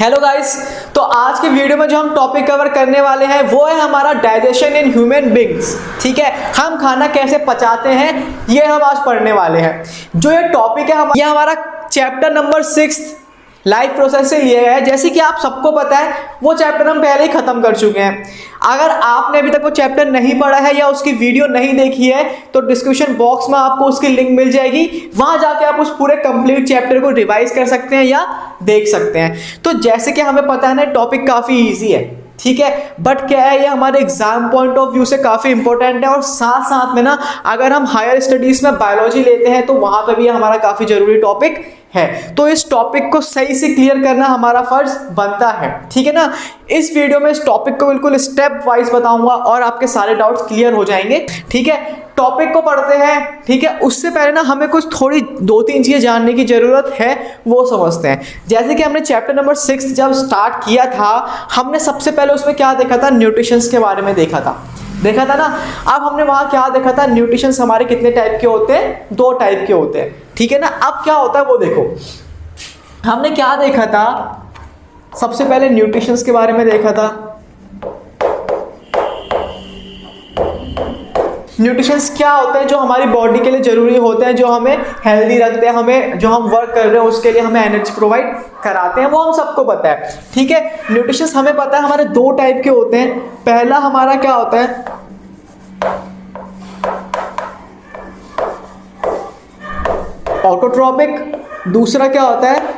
Hello guys. तो आज के वीडियो में जो हम टॉपिक कवर करने वाले हैं वो है हमारा डाइजेशन इन ह्यूमन बींग्स। ठीक है, हम खाना कैसे पचाते हैं ये हम आज पढ़ने वाले हैं। जो ये टॉपिक है ये हमारा चैप्टर नंबर 6 लाइफ प्रोसेस से लिया गया है। जैसे कि आप सबको पता है वो चैप्टर हम पहले ही खत्म कर चुके हैं। अगर आपने अभी तक वो चैप्टर नहीं पढ़ा है या उसकी वीडियो नहीं देखी है तो डिस्क्रिप्शन बॉक्स में आपको उसकी लिंक मिल जाएगी, वहां जाके आप उस पूरे कंप्लीट चैप्टर को रिवाइज कर सकते हैं या देख सकते हैं। तो जैसे कि हमें पता है ना टॉपिक काफी ईजी है, ठीक है, बट क्या है ये हमारे एग्जाम पॉइंट ऑफ व्यू से काफी इंपॉर्टेंट है। और साथ साथ में ना अगर हम हायर स्टडीज में बायोलॉजी लेते हैं तो वहां पर भी हमारा काफी जरूरी टॉपिक है। तो इस टॉपिक को सही से क्लियर करना हमारा फर्ज बनता है, ठीक है ना। इस वीडियो में इस टॉपिक को बिल्कुल स्टेप वाइज बताऊंगा और आपके सारे डाउट्स क्लियर हो जाएंगे, ठीक है। टॉपिक को पढ़ते हैं, ठीक है। उससे पहले ना हमें कुछ थोड़ी 2-3 चीजें जानने की जरूरत है, वो समझते हैं। जैसे कि हमने चैप्टर नंबर 6 जब स्टार्ट किया था, हमने सबसे पहले उसमें क्या देखा था, न्यूट्रिशंस के बारे में देखा था ना। अब हमने वहां क्या देखा था, न्यूट्रिशंस हमारे कितने टाइप के होते हैं, 2 टाइप के होते हैं, ठीक है ना। अब क्या होता है वो देखो, हमने क्या देखा था, सबसे पहले न्यूट्रिशंस के बारे में देखा था। न्यूट्रिशंस क्या होते हैं, जो हमारी बॉडी के लिए जरूरी होते हैं, जो हमें हेल्दी रखते हैं, हमें जो हम वर्क कर रहे हैं उसके लिए हमें एनर्जी प्रोवाइड कराते हैं, वो हम सबको पता है, ठीक है। न्यूट्रिशंस हमें पता है हमारे 2 टाइप के होते हैं। पहला हमारा क्या होता है, ऑटोट्रॉपिक, दूसरा क्या होता है,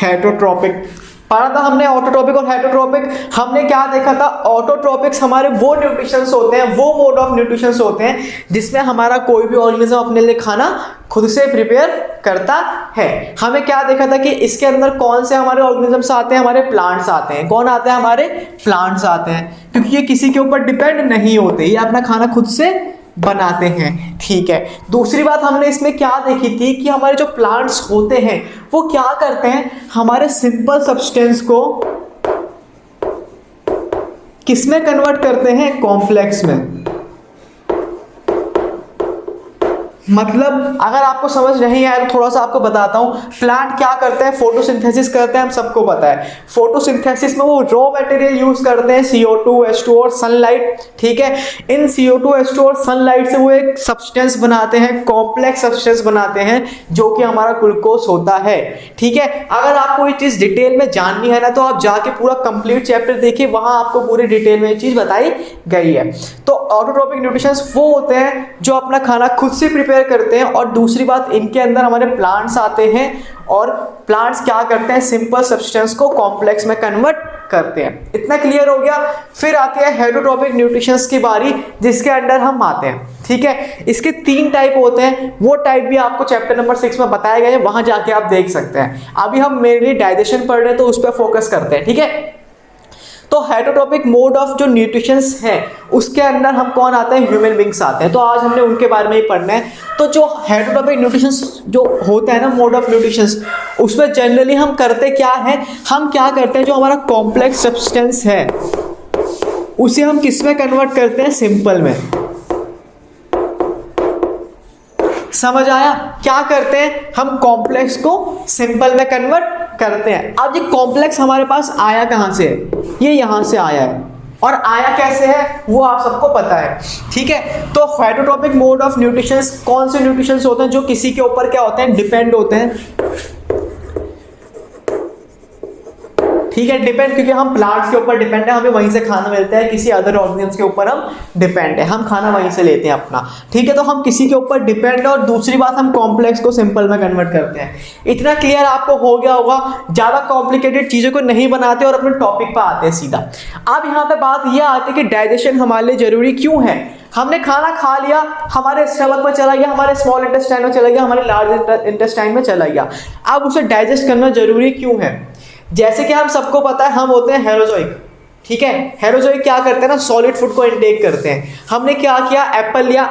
हेटरोट्रॉपिक। पढ़ा था हमने ऑटोट्रॉपिक और हेटरोट्रॉपिक। हमने क्या देखा था, ऑटोट्रॉपिक्स हमारे वो न्यूट्रिशंस होते हैं, वो मोड ऑफ न्यूट्रिशंस होते हैं जिसमें हमारा कोई भी ऑर्गेनिज्म अपने लिए खाना खुद से प्रिपेयर करता है। हमें क्या देखा था कि इसके अंदर कौन से हमारे ऑर्गेनिजम्स आते हैं, हमारे प्लांट्स आते हैं। कौन आते हैं, हमारे प्लांट्स आते हैं, क्योंकि ये किसी के ऊपर डिपेंड नहीं होते, ये अपना खाना खुद से बनाते हैं, ठीक है। दूसरी बात हमने इसमें क्या देखी थी कि हमारे जो प्लांट्स होते हैं वो क्या करते हैं, हमारे सिंपल सब्सटेंस को किसमें कन्वर्ट करते हैं, कॉम्प्लेक्स में। मतलब अगर आपको समझ नहीं आया तो थोड़ा सा आपको बताता हूं। प्लांट क्या करते हैं, फोटोसिंथेसिस करते हैं, हम सबको पता है। फोटोसिंथेसिस में वो रॉ मटेरियल यूज करते हैं, CO2 H2 और सनलाइट, ठीक है। इन CO2 H2 और सनलाइट से वो एक सब्सटेंस बनाते हैं, कॉम्प्लेक्स सब्सटेंस बनाते हैं, जो कि हमारा ग्लूकोज होता है, ठीक है। अगर आपको ये चीज डिटेल में जाननी है ना तो आप जाके पूरा कंप्लीट चैप्टर देखिए, वहां आपको पूरी डिटेल में ये चीज बताई गई है। तो ऑटोट्रॉपिक न्यूट्रिशंस वो होते हैं जो अपना खाना खुद से प्रिपेयर करते हैं। और दूसरी बात, इनके अंदर हमारे प्लांट्स आते हैं और प्लांट्स क्या करते हैं, सिंपल सब्सटेंस को कॉम्प्लेक्स में कन्वर्ट करते हैं। इतना क्लियर हो गया। फिर आती है हेटरोट्रॉपिक न्यूट्रिशंस की बारी, जिसके अंडर हम आते हैं, ठीक है। इसके 3 टाइप होते हैं, वो टाइप भी आपको चैप्टर नंबर 6 में बताए गए हैं, वहां जाके आप देख सकते हैं। अभी हम मेनली डाइजेशन पढ़ रहे हैं तो उस पर फोकस करते हैं, ठीक है। तो हेटरोट्रॉपिक मोड ऑफ जो न्यूट्रिशंस है उसके अंदर हम कौन आते हैं, ह्यूमन बींग्स आते हैं। तो आज हमने उनके बारे में ही पढ़ना है। तो जो हेटरोट्रॉपिक न्यूट्रिशंस जो होता है ना, मोड ऑफ न्यूट्रिशंस, उसमें जनरली हम करते क्या है, हम क्या करते हैं, जो हमारा कॉम्प्लेक्स सब्सटेंस है उसे हम किस में कन्वर्ट करते हैं, सिंपल में। समझ आया, क्या करते हैं, हम कॉम्प्लेक्स को सिंपल में कन्वर्ट करते हैं। अब ये कॉम्प्लेक्स हमारे पास आया कहां से, ये यहां से आया है, और आया कैसे है वो आप सबको पता है, ठीक है। तो हेटरोट्रॉपिक मोड ऑफ न्यूट्रिशंस कौन से न्यूट्रिशंस होते हैं, जो किसी के ऊपर क्या होते हैं, डिपेंड होते हैं, ठीक है। डिपेंड क्योंकि हम प्लांट्स के ऊपर डिपेंड है, हमें वहीं से खाना मिलता है, किसी अदर ऑर्गेनिज्म के ऊपर हम डिपेंड है, हम खाना वहीं से लेते हैं अपना, ठीक है। तो हम किसी के ऊपर डिपेंड है। और दूसरी बात, हम कॉम्प्लेक्स को सिंपल में कन्वर्ट करते हैं। इतना क्लियर आपको हो गया होगा। ज्यादा कॉम्प्लिकेटेड चीजों को नहीं बनाते और अपने टॉपिक पर आते हैं सीधा। अब यहाँ पे बात यह आती है कि डाइजेशन हमारे लिए जरूरी क्यों है। हमने खाना खा लिया, हमारे स्टमक में चला गया, हमारे स्मॉल इंटेस्टाइन में चला गया, हमारे लार्ज इंटेस्टाइन में चला गया। अब उसे डाइजेस्ट करना जरूरी क्यों है। जैसे कि हम सबको पता है हम होते हैं हेरोजोइक, ठीक है। हेरोजोइक क्या करते हैं ना, सॉलिड फूड को इनटेक करते हैं। हमने क्या किया, एप्पल लिया,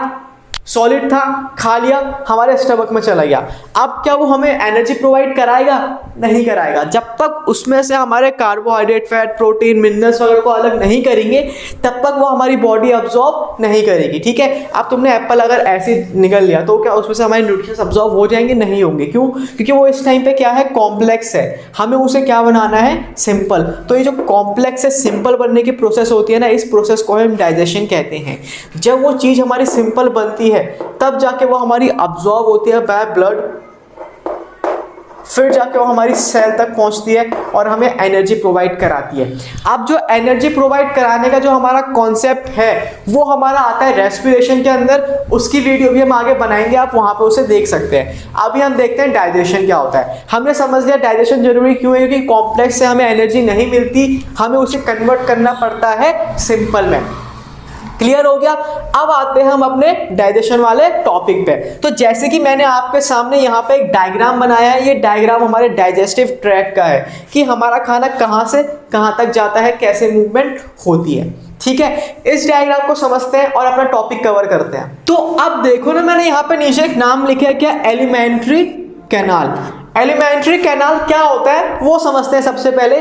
सॉलिड था, खा लिया, हमारे स्टमक में चला गया। अब क्या वो हमें एनर्जी प्रोवाइड कराएगा? नहीं कराएगा। जब तक उसमें से हमारे कार्बोहाइड्रेट, फैट, प्रोटीन, मिनरल्स वगैरह को अलग नहीं करेंगे तब तक वो हमारी बॉडी अब्जॉर्ब नहीं करेगी। ठीक है, अब तुमने एप्पल अगर ऐसे निगल लिया तो क्या उसमें से हमारे न्यूट्रिशंस अब्जॉर्ब हो जाएंगे? नहीं होंगे। क्यों? क्योंकि वो इस टाइम पे क्या है, कॉम्प्लेक्स है, हमें उसे क्या बनाना है, सिंपल। तो ये जो कॉम्प्लेक्स है, सिंपल बनने की प्रोसेस होती है ना, इस प्रोसेस को हम डाइजेशन कहते हैं। जब वो चीज़ हमारी सिंपल बनती है तब जाके वो हमारी अब्जॉर्ब होती है बाय ब्लड, फिर जाके वो हमारी सेल तक पहुंचती है और हमें एनर्जी प्रोवाइड कराती है। अब जो एनर्जी प्रोवाइड कराने का जो हमारा कॉन्सेप्ट है वो हमारा आता है रेस्पिरेशन के अंदर। उसकी वीडियो भी हम आगे बनाएंगे, आप वहां पे उसे देख सकते हैं। अभी हम देखते हैं डाइजेशन क्या होता है। हमने समझ लिया डाइजेशन जरूरी क्यों है, क्योंकि कॉम्प्लेक्स से हमें एनर्जी नहीं मिलती, हमें उसे कन्वर्ट करना पड़ता है सिंपल में। क्लियर हो गया? अब आते हैं हम अपने डाइजेशन वाले टॉपिक पे। तो जैसे कि मैंने आपके सामने यहाँ पे एक डायग्राम बनाया है, ये डायग्राम हमारे डाइजेस्टिव ट्रैक्ट का है कि हमारा खाना कहाँ से कहाँ तक जाता है, कैसे मूवमेंट होती है। ठीक है, इस डायग्राम को समझते हैं और अपना टॉपिक कवर करते हैं। तो अब देखो ना, मैंने यहाँ पे नीचे एक नाम लिखा है, क्या? Alimentary canal. एलिमेंट्री कैनाल क्या होता है वो समझते हैं सबसे पहले।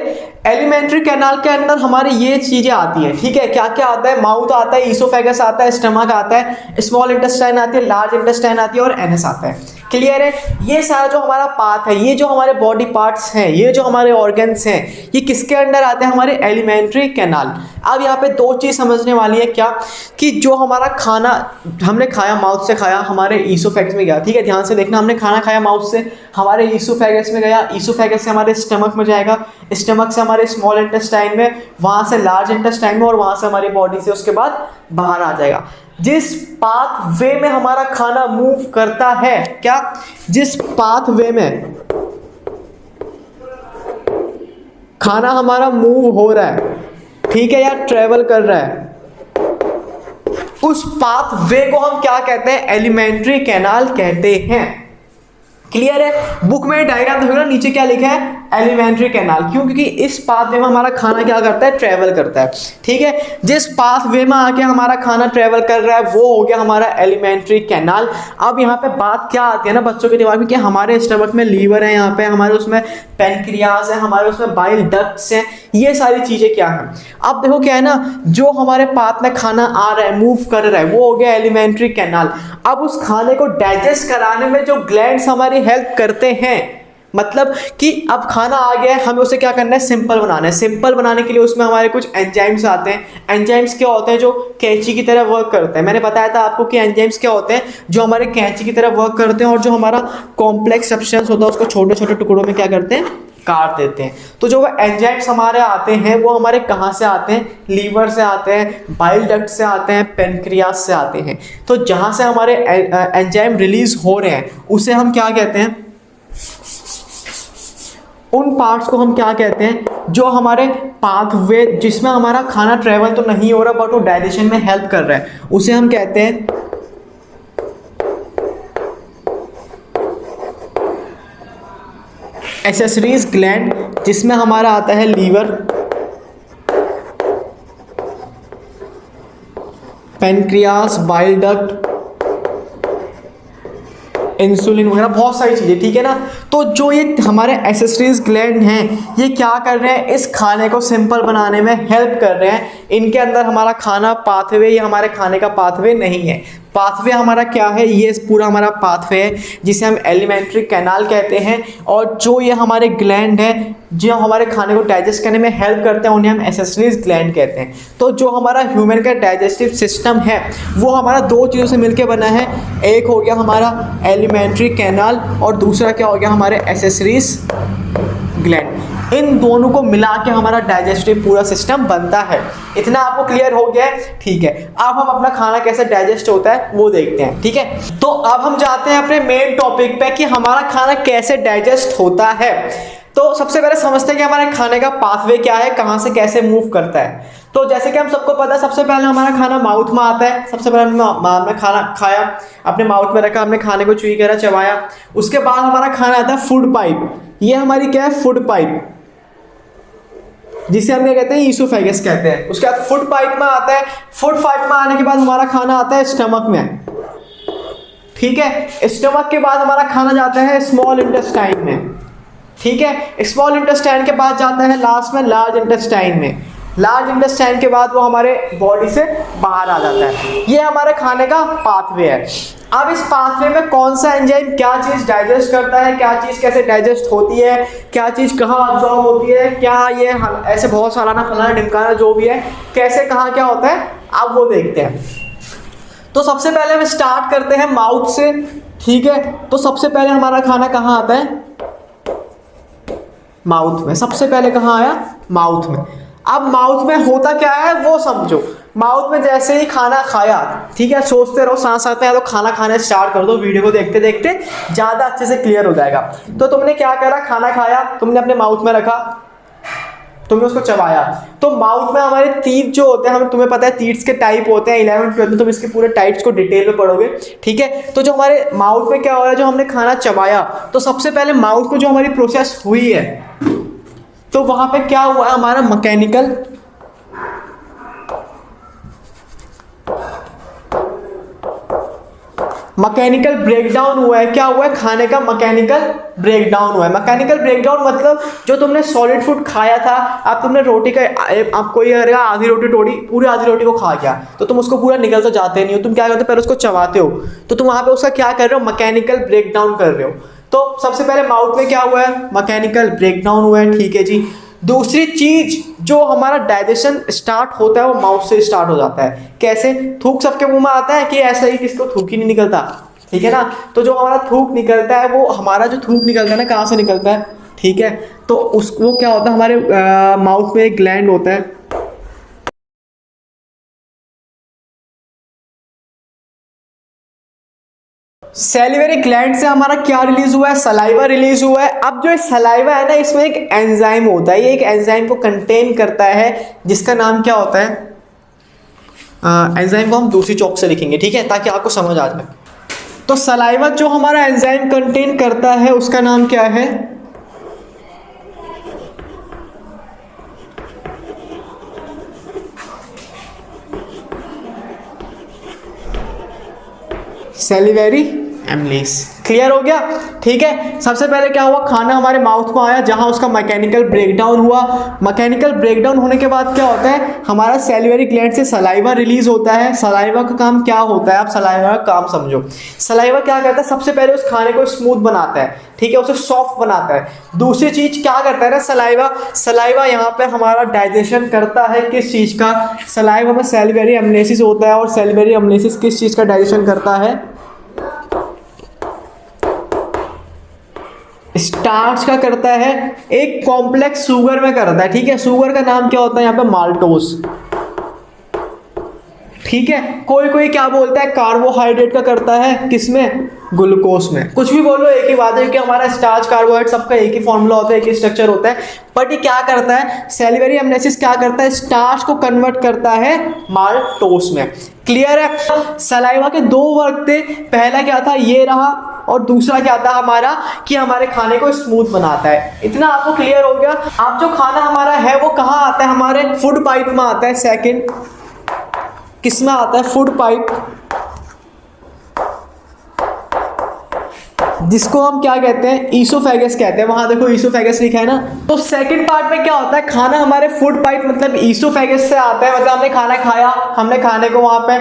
एलिमेंट्री कैनाल के अंदर हमारी ये चीजें आती हैं। ठीक है, क्या क्या आता है? माउथ आता है, ईसोफेगस आता है, स्टमक आता है, स्मॉल इंटेस्टाइन आती है, लार्ज इंटेस्टाइन आती है और एनएस आता है। क्लियर है? ये सारा जो हमारा पाथ है, ये जो हमारे बॉडी पार्ट्स हैं, ये जो हमारे ऑर्गन्स हैं, ये किसके अंडर आते हैं? हमारे एलिमेंट्री कैनाल। अब यहाँ पे दो चीज समझने वाली है, क्या? कि जो हमारा खाना हमने खाया, माउथ से खाया, हमारे ईसोफेगस में गया। ठीक है, ध्यान से देखना, हमने खाना खाया माउथ से, हमारे ईसोफेगस में गया, ईसोफेगस से हमारे स्टमक में जाएगा, स्टमक से हमारे स्मॉल इंटेस्टाइन में, वहां से लार्ज इंटेस्टाइन में और वहां से हमारी बॉडी से उसके बाद बाहर आ जाएगा। जिस पाथ वे में हमारा खाना मूव करता है, क्या? जिस पाथ वे में खाना हमारा मूव हो रहा है, ठीक है, या ट्रेवल कर रहा है, उस पाथ वे को हम क्या कहते हैं? एलिमेंट्री कैनाल कहते हैं। क्लियर है? बुक में डायग्राम देखोगे ना, नीचे क्या लिखा है? Alimentary canal. क्यों? क्योंकि इस पाथ वे में हमारा खाना क्या करता है? ट्रेवल करता है। ठीक है, जिस पाथ वे में आके हमारा खाना ट्रेवल कर रहा है वो हो गया हमारा एलिमेंट्री कैनाल। अब यहाँ पे बात क्या आती है ना बच्चों के दिमाग में, कि हमारे स्टमक में लीवर है, यहाँ पे हमारे उसमें पेनक्रियाज है, हमारे उसमें बाइल डक्ट्स हैं, ये सारी चीजें क्या हैं? अब देखो क्या है ना, जो हमारे पाथ में खाना आ रहा है, मूव कर रहा है, वो हो गया एलिमेंट्री कैनाल। अब उस खाने को डाइजेस्ट कराने में जो ग्लैंड्स हमारी हेल्प करते हैं, मतलब कि अब खाना आ गया है, हमें उसे क्या करना है? सिंपल बनाना है। सिंपल बनाने के लिए उसमें हमारे कुछ एंजाइम्स आते हैं। एंजाइम्स क्या होते हैं? जो कैंची की तरह वर्क करते हैं। मैंने बताया था आपको कि एंजाइम्स क्या होते हैं, जो हमारे कैंची की तरह वर्क करते हैं और जो हमारा कॉम्प्लेक्स सब्सटेंस होता है उसको छोटे छोटे टुकड़ों में क्या करते हैं? काट देते हैं। तो जो एंजाइम्स हमारे आते हैं वो हमारे कहाँ से आते हैं? लीवर से आते हैं, बाइल डक्ट से आते हैं, पेनक्रियास से आते हैं। तो जहाँ से हमारे एंजाइम रिलीज हो रहे हैं उसे हम क्या कहते हैं? उन पार्ट्स को हम क्या कहते हैं? जो हमारे पाथवे, जिसमें हमारा खाना ट्रेवल तो नहीं हो रहा बट वो डाइजेशन में हेल्प कर रहा है, उसे हम कहते हैं एक्सेसरीज ग्लैंड, जिसमें हमारा आता है liver, pancreas, bile duct, insulin वगैरह, बहुत सारी चीज़ें। ठीक है ना? तो जो ये हमारे एक्सेसरीज ग्लैंड हैं, ये क्या कर रहे हैं? इस खाने को सिंपल बनाने में हेल्प कर रहे हैं। इनके अंदर हमारा खाना पाथवे, ये हमारे खाने का पाथवे नहीं है। पाथवे हमारा क्या है? ये पूरा हमारा पाथवे है जिसे हम एलिमेंट्री कैनाल कहते हैं। और जो ये हमारे ग्लैंड है जो हमारे खाने को डाइजेस्ट करने में हेल्प करते हैं, उन्हें हम एक्सेसरीज ग्लैंड कहते हैं। तो जो हमारा ह्यूमन का डाइजेस्टिव सिस्टम है वो हमारा दो चीज़ों से मिलकर बना है। एक हो गया हमारा एलिमेंट्री कैनाल और दूसरा क्या हो गया? हमारे एक्सेसरीज ग्लैंड। इन दोनों को मिला के हमारा डाइजेस्टिव पूरा सिस्टम बनता है। इतना आपको क्लियर हो गया है? ठीक है, अब हम अपना खाना कैसे डाइजेस्ट होता है वो देखते हैं। ठीक है, तो अब हम जाते हैं अपने मेन टॉपिक पे कि हमारा खाना कैसे डाइजेस्ट होता है। तो सबसे पहले समझते हैं कि हमारे खाने का पाथवे क्या है, कहाँ से कैसे मूव करता है। तो जैसे कि हम सबको पता है, सबसे पहले हमारा खाना माउथ में आता है। सबसे पहले हमने खाना खाया, अपने माउथ में रखा, हमने खाने को चुई करा, चबाया। उसके बाद हमारा खाना आता है फूड पाइप। ये हमारी क्या है? फूड पाइप, जिसे हम क्या कहते हैं? ईसोफेगस कहते हैं। उसके बाद फूड पाइप में आता है। फूड पाइप में आने के बाद हमारा खाना आता है स्टमक में। ठीक है। स्टमक के बाद हमारा खाना जाता है स्मॉल इंटेस्टाइन में, ठीक है। स्मॉल इंटेस्टाइन के बाद जाता है लास्ट में लार्ज इंटेस्टाइन में। लार्ज इंटेस्टाइन के बाद वो हमारे बॉडी से बाहर आ जाता है। ये हमारे खाने का पाथवे है। अब इस पाथवे में कौन सा एंजाइम क्या चीज़ डाइजेस्ट करता है, क्या चीज़ कैसे डाइजेस्ट होती है, क्या चीज़ कहाँ अब्जॉर्ब होती है, क्या ये ऐसे बहुत सालाना फलाना ढिमकाना जो भी है, कैसे कहाँ क्या होता है, अब वो देखते हैं। तो सबसे पहले हम स्टार्ट करते हैं माउथ से, ठीक है। तो सबसे पहले हमारा खाना कहाँ आता है, माउथ में। सबसे पहले कहाँ आया, माउथ में। अब माउथ में होता क्या है वो समझो। माउथ में जैसे ही खाना खाया, ठीक है, सोचते रहो सांस आते हैं तो खाना खाने स्टार्ट कर दो, वीडियो को देखते देखते ज़्यादा अच्छे से क्लियर हो जाएगा। तो तुमने क्या करा, खाना खाया, तुमने अपने माउथ में रखा, तुमने उसको चबाया। तो माउथ में हमारे टीथ जो होते हैं, हमें तुम्हें पता है टीथ्स के टाइप होते हैं, 11 12 में तुम इसके पूरे टाइप्स को डिटेल में पढ़ोगे, ठीक है। तो जो हमारे माउथ में क्या हो रहा है, जो हमने खाना चबाया, तो सबसे पहले माउथ को जो हमारी प्रोसेस हुई है, तो वहां पे क्या हुआ है, हमारा मैकेनिकल ब्रेकडाउन हुआ है। क्या हुआ है, खाने का मैकेनिकल ब्रेकडाउन हुआ है। मैकेनिकल ब्रेकडाउन मतलब जो तुमने सॉलिड फूड खाया था, अब तुमने रोटी का, आपको ये करेगा आधी रोटी तोड़ी, पूरी आधी रोटी को खा गया, तो तुम उसको पूरा निकल तो जाते नहीं हो, तुम क्या करते हो, पहले उसको चबाते हो। तो तुम वहां पे उसका क्या कर रहे हो, मैकेनिकल ब्रेकडाउन कर रहे हो। तो सबसे पहले माउथ में क्या हुआ है, मैकेनिकल ब्रेकडाउन हुआ है, ठीक है जी। दूसरी चीज जो हमारा डाइजेशन स्टार्ट होता है वो माउथ से स्टार्ट हो जाता है। कैसे, थूक सबके मुंह में आता है कि ऐसा ही किसको थूक ही नहीं निकलता, ठीक है ना। तो जो हमारा थूक निकलता है, वो हमारा जो थूक निकलता है ना, कहाँ से निकलता है, ठीक है। तो वो क्या होता है, हमारे माउथ में एक ग्लैंड होता है, सैलिवरी ग्लैंड से हमारा क्या रिलीज हुआ है, सलाइवा रिलीज हुआ है। अब जो सलाइवा है ना, इसमें एक एंजाइम होता है, ये एक एंजाइम को कंटेन करता है, जिसका नाम क्या होता है, एंजाइम को हम दूसरी चौक से लिखेंगे, ठीक है, ताकि आपको समझ आ जाए। तो सलाइवा जो हमारा एंजाइम कंटेन करता है उसका नाम क्या है, सैलिवरी एमलेस। क्लियर हो गया, ठीक है। सबसे पहले क्या हुआ, खाना हमारे माउथ में आया, जहां उसका मैकेनिकल ब्रेकडाउन हुआ। मैकेनिकल ब्रेकडाउन होने के बाद क्या होता है, हमारा सैलिवरी ग्लैंड से सलाइवा रिलीज होता है। सलाइवा का काम क्या होता है, आप सलाइवा का काम समझो। सलाइवा क्या करता है, सबसे पहले उस खाने को स्मूथ बनाता है, ठीक है, उसे सॉफ्ट बनाता है। दूसरी चीज क्या करता है ना, सलाइवा यहाँ पे हमारा डाइजेशन करता है, किस चीज का, सलाइवा में सैलिवरी एमलेसिस होता है, और सैलिवरी एमलेसिस किस चीज का डाइजेशन करता है, स्टार्च का करता है, एक कॉम्प्लेक्स शुगर में करता है, ठीक है। शुगर का नाम क्या होता है यहाँ पे, माल्टोस, ठीक है। कोई कोई क्या बोलता है, कार्बोहाइड्रेट का करता है, किसमें, ग्लूकोज में। कुछ भी बोलो एक ही बात है कि हमारा स्टार्च कार्बोहाइड्रेट सबका एक ही फॉर्मूला होता है, एक ही स्ट्रक्चर होता है। बट ये क्या करता है, सैलिवरी एमलेसिस क्या करता है, स्टार्च को कन्वर्ट करता है माल्टोस में। क्लियर है। सलाइवा के दो वर्क थे, पहला क्या था, ये रहा, और दूसरा क्या था हमारा, कि हमारे खाने को स्मूथ बनाता है। इतना आपको क्लियर हो गया। अब जो खाना हमारा है वो कहाँ आता है, हमारे फूड पाइप में आता है। सेकंड किस में आता है, फूड पाइप, जिसको हम क्या कहते हैं, ईसोफेगस कहते हैं। वहां देखो ईसोफेगस लिखा है ना। तो सेकंड पार्ट में क्या होता है, खाना हमारे फूड पाइप मतलब ईसोफेगस से आता है। मतलब हमने खाना खाया, हमने खाने को वहां पे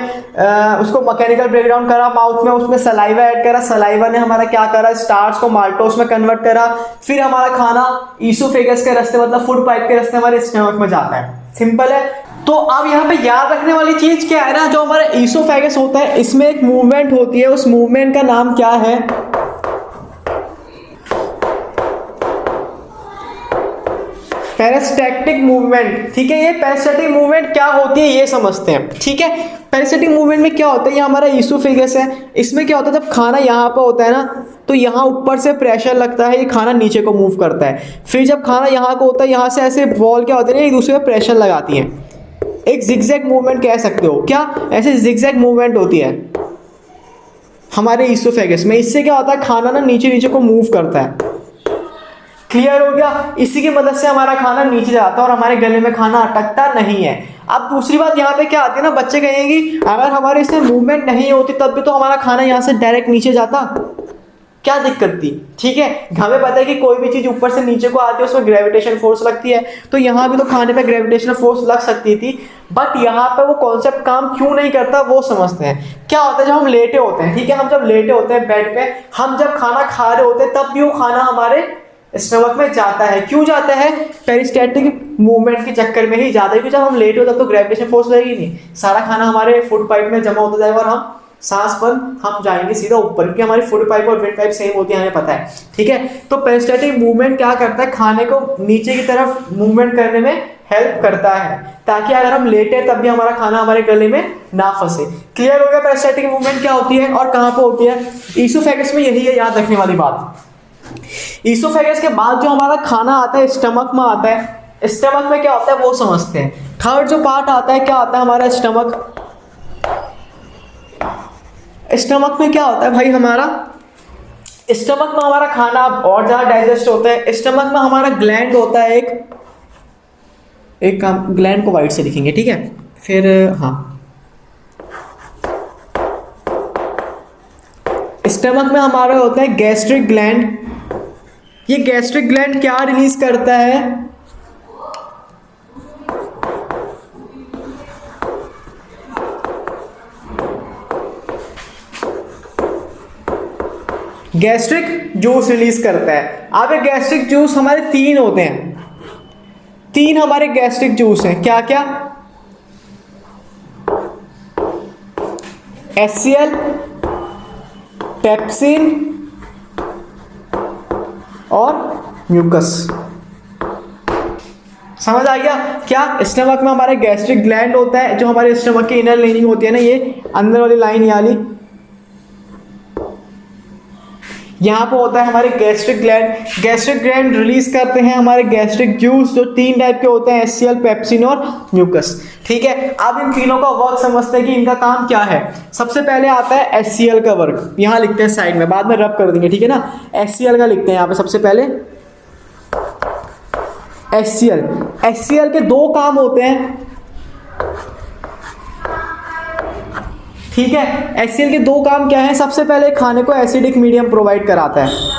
उसको मैकेनिकल ब्रेकडाउन करा माउथ में, उसमें सलाइवा ऐड करा, सलाइवा ने हमारा क्या करा, स्टार्च को माल्टोस में कन्वर्ट करा, फिर हमारा खाना ईसोफेगस के रास्ते मतलब फूड पाइप के रास्ते हमारे स्टमक में जाता है। सिंपल है। तो अब यहाँ पे याद रखने वाली चीज क्या है ना, जो हमारा ईसोफेगस होता है इसमें एक मूवमेंट होती है, उस मूवमेंट का नाम क्या है, पेरिस्टैल्टिक मूवमेंट, ठीक है। ये पेरिस्टैल्टिक मूवमेंट क्या होती है ये समझते हैं, ठीक है। पेरिस्टैल्टिक मूवमेंट में क्या होता है, ये हमारा ईसोफेगस है, इसमें क्या होता है, जब खाना यहाँ पे होता है ना, तो यहाँ ऊपर से प्रेशर लगता है, ये खाना नीचे को मूव करता है। फिर जब खाना यहाँ को होता है, यहाँ से ऐसे बॉल क्या होते हैं, एक दूसरे पे प्रेशर लगाती हैं, एक जिगजैग मूवमेंट कह सकते हो। क्या, ऐसे जिगजैग मूवमेंट होती है हमारे ईसोफेगस में। इससे क्या होता है, खाना ना नीचे नीचे को मूव करता है। क्लियर हो गया। इसी की मदद से हमारा खाना नीचे जाता है और हमारे गले में खाना अटकता नहीं है। अब दूसरी बात यहाँ पे क्या आती है ना, बच्चे कहेंगे अगर हमारे इसमें मूवमेंट नहीं होती तब भी तो हमारा खाना यहाँ से डायरेक्ट नीचे जाता, क्या दिक्कत थी। ठीक है, हमें पता है कि कोई भी चीज ऊपर से नीचे को आती है उसमें ग्रेविटेशन फोर्स लगती है, तो यहाँ भी तो खाने पे ग्रेविटेशनल फोर्स लग सकती थी, बट यहाँ पे वो कॉन्सेप्ट काम क्यों नहीं करता वो समझते हैं। क्या होता है जब हम लेटे होते हैं, ठीक है, हम जब लेटे होते हैं बेड पे, हम जब खाना खा रहे होते हैं तब भी वो खाना हमारे स्टमक में जाता है। क्यों जाता है? पेरिस्टैटिक मूवमेंट के चक्कर में ही जाता है, क्योंकि जब हम लेटे होते हैं तो ग्रेविटेशन फोर्स लगेगी नहीं, सारा खाना हमारे फूड पाइप में जमा होता जाएगा और हम सांस बंद हम जाएंगे सीधा ऊपर, क्योंकि हमारी फूड पाइप और विंड पाइप सेम होती है, हमें पता है। ठीक है, तो पेरिस्टैटिक मूवमेंट क्या करता है, खाने को नीचे की तरफ मूवमेंट करने में हेल्प करता है, ताकि अगर हम लेटे तब भी हमारा खाना हमारे गले में ना फंसे। क्लियर हो गया पेरिस्टैटिक मूवमेंट क्या होती है और कहाँ पे होती है? ईसोफेगस में यही है याद रखने वाली बात। ईसोफेगस के बाद जो हमारा खाना आता है स्टमक में आता है, स्टमक में क्या होता है वो समझते हैं। थर्ड जो पार्ट आता है क्या आता है हमारा स्टमक, स्टमक में क्या होता है भाई हमारा, स्टमक में हमारा खाना और ज्यादा डाइजेस्ट होता है। स्टमक में हमारा ग्लैंड होता है एक काम, ग्लैंड को वाइट से लिखेंगे, ठीक है, फिर हाँ, स्टमक में हमारा होता है गैस्ट्रिक ग्लैंड। ये गैस्ट्रिक ग्लैंड क्या रिलीज करता है? गैस्ट्रिक जूस रिलीज करता है। अब ये गैस्ट्रिक जूस हमारे तीन होते हैं, तीन हमारे गैस्ट्रिक जूस हैं, क्या क्या? HCl, पेप्सिन और म्यूकस। समझ आ गया क्या? स्टमक में हमारे गैस्ट्रिक ग्लैंड होता है, जो हमारे स्टमक की इनर लाइनिंग होती है ना, ये अंदर वाली लाइन यानी यहाँ पे होता है हमारे gastric gland. Gastric gland release करते हैं हमारे गैस्ट्रिक जूस, जो तीन टाइप के होते हैं, HCl, पेप्सिन और म्यूकस। ठीक है, अब इन तीनों का वर्क समझते हैं कि इनका काम क्या है। सबसे पहले आता है HCl का वर्क, यहाँ लिखते हैं साइड में, बाद में रब कर देंगे, ठीक है ना। HCl का लिखते हैं यहाँ पे सबसे पहले, HCl के दो काम होते हैं, ठीक है। HCl के दो काम क्या है? सबसे पहले खाने को एसिडिक मीडियम प्रोवाइड कराता है,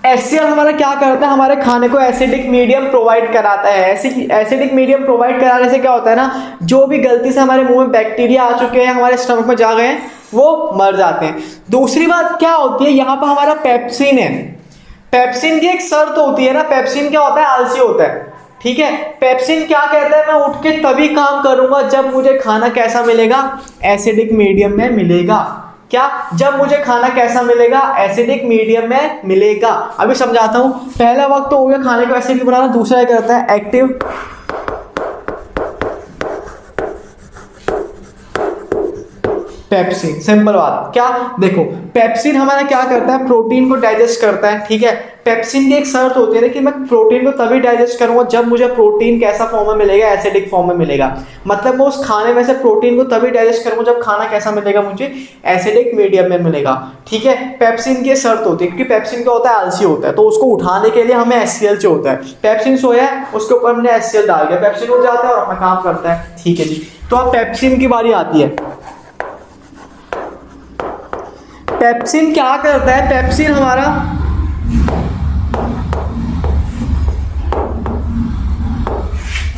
HCl हमारा क्या करता है? हमारे खाने को एसिडिक मीडियम प्रोवाइड कराता है। एसिडिक मीडियम प्रोवाइड कराने से क्या होता है ना, जो भी गलती से हमारे मुंह में बैक्टीरिया आ चुके हैं, हमारे स्टमक में जा गए हैं, वो मर जाते हैं। दूसरी बात क्या होती है, यहाँ पर हमारा पेप्सिन है। पेप्सिन की एक शर्त होती है ना, पेप्सिन क्या होता है? आलसी होता है, ठीक है। पेप्सिन क्या कहता है? मैं उठ के तभी काम करूंगा जब मुझे खाना कैसा मिलेगा? एसिडिक मीडियम में मिलेगा। क्या? जब मुझे खाना कैसा मिलेगा? एसिडिक मीडियम में मिलेगा। अभी समझाता हूं। पहला वक्त तो हो गया खाने को एसिडिक बनाना, दूसरा क्या करता है? Active pepsin. सिंपल बात। क्या? देखो, पेप्सिन हमारा क्या करता है? प्रोटीन को डाइजेस्ट करता है, ठीक है। पेप्सिन की एक शर्त होती है कि मैं प्रोटीन को तभी डाइजेस्ट करूंगा जब मुझे प्रोटीन कैसा फॉर्म में मिलेगा? एसिडिक फॉर्म में मिलेगा। मतलब मैं उस खाने में से प्रोटीन को तभी डाइजेस्ट करूंगा जब खाना कैसा मिलेगा? मुझे एसिडिक मीडियम में मिलेगा, ठीक है। पेप्सिन की शर्त होती है, क्योंकि पेप्सिन क्या होता है? आलसी होता है, तो उसको उठाने के लिए हमें HCl चाहिए होता है। पेप्सिन सोया है, उसके ऊपर हमने HCl डाल दिया, पेप्सिन उठ जाता है और अपना काम करता है, ठीक है जी। तो अब पेप्सिन की बारी आती है। पेप्सिन क्या करता है? पेप्सिन हमारा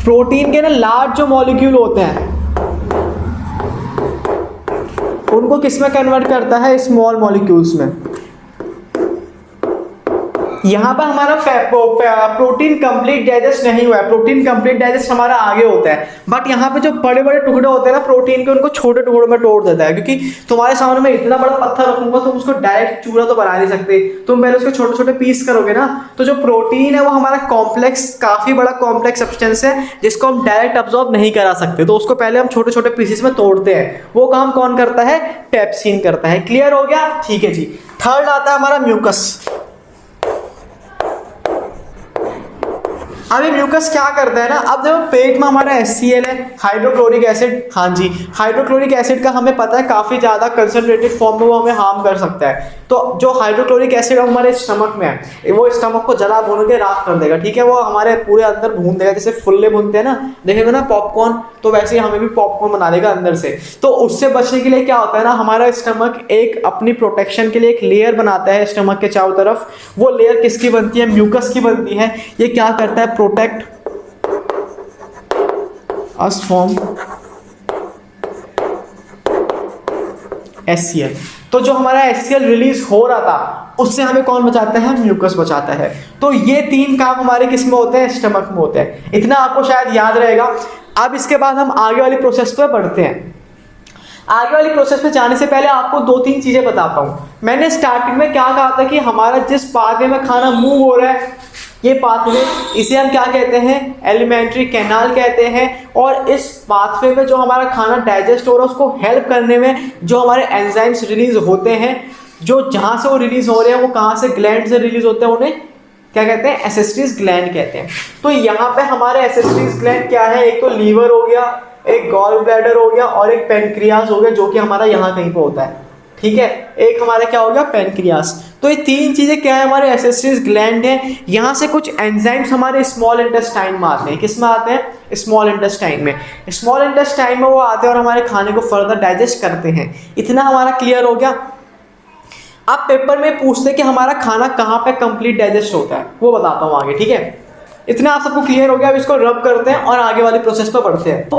प्रोटीन के ना लार्ज जो मॉलिक्यूल होते हैं उनको किस में कन्वर्ट करता है? स्मॉल मॉलिक्यूल्स में। यहाँ पर हमारा प्रोटीन कंप्लीट डाइजेस्ट नहीं हुआ है, प्रोटीन कंप्लीट डाइजेस्ट हमारा आगे होता है, बट यहाँ पे जो बड़े बड़े टुकड़े होते हैं ना प्रोटीन के, उनको छोटे टुकड़ों में तोड़ देता है। क्योंकि तुम्हारे सामने में इतना बड़ा पत्थर रखूंगा, तुम उसको डायरेक्ट चूरा तो बना नहीं सकते, तुम पहले उसको छोटे छोटे पीस करोगे ना। तो जो प्रोटीन है वो हमारा कॉम्प्लेक्स, काफी बड़ा कॉम्प्लेक्स सब्सटेंस है, जिसको हम डायरेक्ट अब्सॉर्ब नहीं करा सकते, तो उसको पहले हम छोटे छोटे पीसेस में तोड़ते हैं। वो काम कौन करता है? पेप्सिन करता है। क्लियर हो गया? ठीक है जी। थर्ड आता है हमारा म्यूकस। अब ये म्यूकस क्या करता है ना, अब देखो पेट में हमारा HCl है, हाइड्रोक्लोरिक एसिड, हाँ जी हाइड्रोक्लोरिक एसिड का हमें पता है काफ़ी ज़्यादा कंसनट्रेटेड फॉर्म में वो हमें हार्म कर सकता है। तो जो हाइड्रोक्लोरिक एसिड हमारे स्टमक में है वो स्टमक को जला भून के राख कर देगा, ठीक है, वो हमारे पूरे अंदर भून देगा, जैसे फुल्ले भूनते हैं ना, देखेंगे ना पॉपकॉर्न, तो वैसे ही हमें भी पॉपकॉर्न बना देगा अंदर से। तो उससे बचने के लिए क्या होता है ना, हमारा स्टमक एक अपनी प्रोटेक्शन के लिए एक लेयर बनाता है स्टमक के चारों तरफ। वो लेयर किसकी बनती है, म्यूकस की बनती है। ये क्या करता है, प्रोटेक्ट अस फ्रॉम HCl। तो जो हमारा HCl रिलीज हो रहा था उससे हमें कौन बचाता है, म्यूकस बचाता है। तो ये 3 काम हमारे किस में होते हैं, स्टमक में होते हैं। इतना आपको शायद याद रहेगा। अब इसके बाद हम आगे वाली प्रोसेस पर बढ़ते हैं। आगे वाली प्रोसेस पे जाने से पहले आपको 2-3 चीजें बताता हूँ। मैंने स्टार्टिंग में क्या कहा था कि हमारा जिस पाथवे में खाना मूव हो रहा है, ये पाथवे, इसे हम क्या कहते हैं, एलिमेंट्री कैनाल कहते हैं। और इस पाथवे में जो हमारा खाना डाइजेस्ट हो रहा है उसको हेल्प करने में जो हमारे एंजाइम्स रिलीज होते हैं, जो जहाँ से वो रिलीज हो रहे हैं वो कहाँ से, ग्लैंड से रिलीज होते हैं, उन्हें क्या कहते हैं, एसेस्ट्रीज ग्लैंड कहते हैं। तो यहाँ पे हमारे एसेस्ट्रीज ग्लैंड क्या है, एक तो लीवर हो गया, एक गॉल ब्लैडर हो गया और एक पेनक्रियास हो गया, जो कि हमारा यहाँ कहीं पे होता है, ठीक है, एक हमारा क्या हो गया, पेनक्रियास। तो ये 3 चीजें क्या है, हमारे एसेस्ट्रीज ग्लैंड है। यहाँ से कुछ एंजाइम्स हमारे स्मॉल इंटेस्टाइन में आते हैं। किस में आते हैं, स्मॉल इंटेस्टाइन में। स्मॉल इंटेस्टाइन में वो आते हैं और हमारे खाने को फर्दर डाइजेस्ट करते हैं। इतना हमारा क्लियर हो गया। अब पेपर में पूछते हैं कि हमारा खाना कहाँ पे कंप्लीट डाइजेस्ट होता है, वो बताता हूँ आगे, ठीक है। इतना आप सबको क्लियर हो गया। अब इसको रब करते हैं और आगे वाली प्रोसेस पर बढ़ते हैं। तो